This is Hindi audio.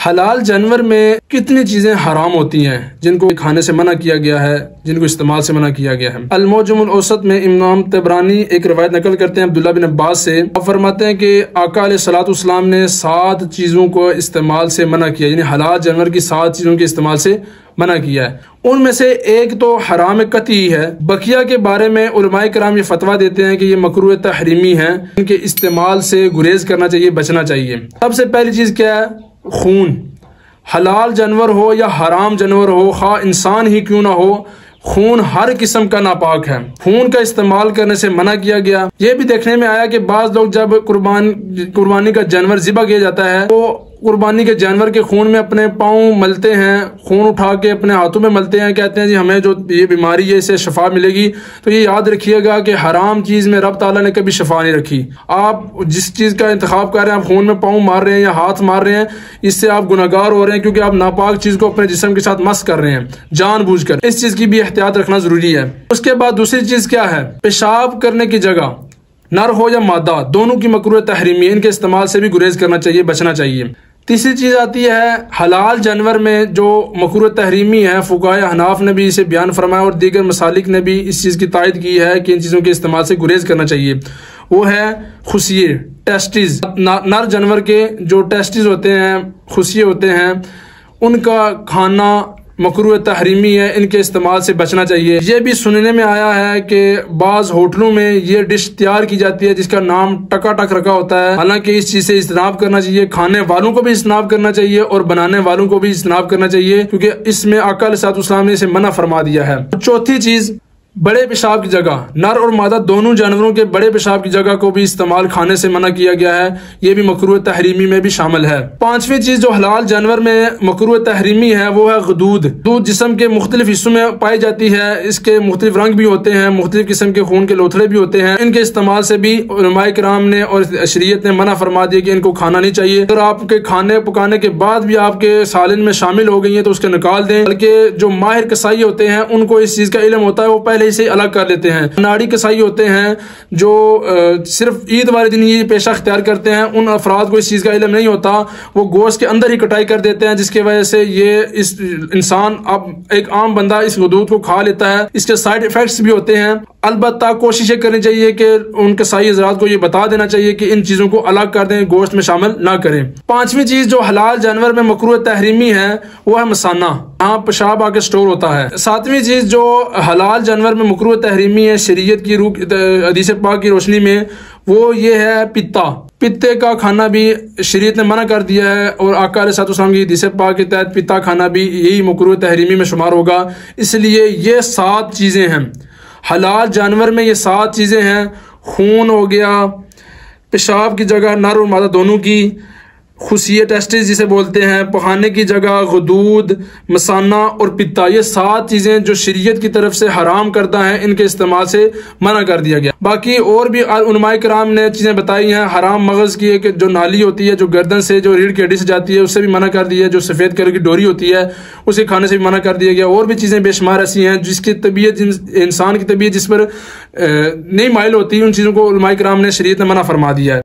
हलाल जानवर में कितनी चीजें हराम होती हैं जिनको खाने से मना किया गया है, जिनको इस्तेमाल से मना किया गया है। अल-मुअज्जमुल औसत में इमाम तबरानी एक रवायत नकल करते हैं अब्दुल्लाह बिन अब्बास से। आप फरमाते हैं कि आका अलैहिस्सलाम ने 7 चीजों को इस्तेमाल से मना किया, यानी हलाल जानवर की 7 चीजों के इस्तेमाल से मना किया है। उनमें से एक तो हराम कतई है। बकिया के बारे में उलमाए कराम ये फतवा देते हैं कि ये मकरूह तहरीमी है, इनके इस्तेमाल से गुरेज करना चाहिए, बचना चाहिए। सबसे पहली चीज क्या है? खून। हलाल जानवर हो या हराम जानवर हो, खा इंसान ही क्यों ना हो, खून हर किस्म का नापाक है। खून का इस्तेमाल करने से मना किया गया। ये भी देखने में आया कि बाज लोग जब कुर्बानी का जानवर ज़िबा किया जाता है तो कुर्बानी के जानवर के खून में अपने पाँव मलते हैं, खून उठा के अपने हाथों में मलते हैं, कहते हैं जी हमें जो ये बीमारी है इससे शफा मिलेगी। तो ये याद रखिएगा कि हराम चीज में रब ताला ने कभी शफा नहीं रखी। आप जिस चीज का इंतखाब कर रहे हैं, आप खून में पाँव मार रहे हैं या हाथ मार रहे हैं, इससे आप गुनहगार हो रहे हैं, क्योंकि आप नापाक चीज को अपने जिस्म के साथ मस कर रहे हैं जानबूझकर। इस चीज की भी एहतियात रखना जरूरी है। उसके बाद दूसरी चीज क्या है? पेशाब करने की जगह नर हो या मादा, दोनों की मकरूह तहरीमी, इनके इस्तेमाल से भी गुरेज करना चाहिए, बचना चाहिए। तीसरी चीज आती है हलाल जानवर में जो मकरूह तहरीमी है, फुकाए हनाफ ने भी इसे बयान फरमाया और दीगर मसालिक ने भी इस चीज की तायद की है कि इन चीजों के इस्तेमाल से गुरेज करना चाहिए। वो है खुशिये, टेस्टिस। नर जानवर के जो टेस्टिस होते हैं, खुशिये होते हैं, उनका खाना मकरूह तहरीमी है, इनके इस्तेमाल से बचना चाहिए। ये भी सुनने में आया है कि बाज होटलों में ये डिश तैयार की जाती है जिसका नाम टकाटक रखा होता है। हालांकि इस चीज से इज्तनाब करना चाहिए, खाने वालों को भी इज्तनाब करना चाहिए और बनाने वालों को भी इज्तनाब करना चाहिए, क्योंकि इसमें आका अलैहिस्सलाम ने इसे मना फरमा दिया है। चौथी चीज, बड़े पेशाब की जगह, नर और मादा दोनों जानवरों के बड़े पेशाब की जगह को भी इस्तेमाल खाने से मना किया गया है। ये भी मकरूह तहरीमी में भी शामिल है। पांचवी चीज जो हलाल जानवर में मकरूह तहरीमी है वो है गदूद। दूध जिस्म के मुख्तलिफ हिस्सों में पाई जाती है, इसके मुख्तलिफ रंग भी होते हैं, मुख्तलिफ किस्म के खून के लोथड़े भी होते हैं। इनके इस्तेमाल से भी उलमाए किराम ने और शरीयत ने मना फरमा दिया कि इनको खाना नहीं चाहिए। अगर आपके खाने पकाने के बाद भी आपके सालन में शामिल हो गई है तो उसके निकाल दें। बल्कि जो माहिर कसाई होते हैं उनको इस चीज का इल्म होता है, वो पहले से अलग कर लेते हैं। नाड़ी कसाई होते हैं जो सिर्फ ईद वाले दिन ये पेशा अख्तियार करते हैं, उन अफराद को इस चीज का इल्म नहीं होता, वो गोश्त के अंदर ही कटाई कर देते हैं, जिसकी वजह से ये इस इंसान, अब एक आम बंदा इस दूध को खा लेता है। इसके साइड इफेक्ट्स भी होते हैं। अलबत्ता कोशिशें करनी चाहिए कि उन कसाई हज़रात को ये बता देना चाहिए कि इन चीजों को अलग कर दें, गोश्त में शामिल ना करें। पांचवी चीज जो हलाल जानवर में मकरूह तहरीमी है वो है मसाना, यहाँ पेशाब आके स्टोर होता है। सातवीं चीज जो हलाल जानवर में मकरूह तहरीमी है शरीयत की हदीस पाक की रोशनी में, वो ये है पित्ता। पित्ते का खाना भी शरीयत ने मना कर दिया है और आका अलैहिस्सलाम की हदीस पाक के तहत पित्ता खाना भी यही मकरूह तहरीमी में शुमार होगा। इसलिए ये 7 चीजें हैं हलाल जानवर में, ये 7 चीजें हैं। खून हो गया, पेशाब की जगह नर और मादा दोनों की, खुशिये टेस्टिस जिसे बोलते हैं, पकाने की जगह गदूद, मसाना और पित्ता, ये 7 चीजें जो शरीयत की तरफ से हराम करता है, इनके इस्तेमाल से मना कर दिया गया। बाकी और भी उलमाए किराम ने चीजें बताई हैं। हराम मगज की एक जो नाली होती है जो गर्दन से जो रीढ़ की हड्डी से जाती है, उससे भी मना कर दिया है। जो सफेद कलर की डोरी होती है उसे खाने से भी मना कर दिया गया। और भी चीजें बेशुमार ऐसी हैं जिसकी तबीयत, इंसान की तबीयत जिस पर नहीं माइल होती, उन चीजों को उलमाए किराम ने शरीयत ने मना फरमा दिया है।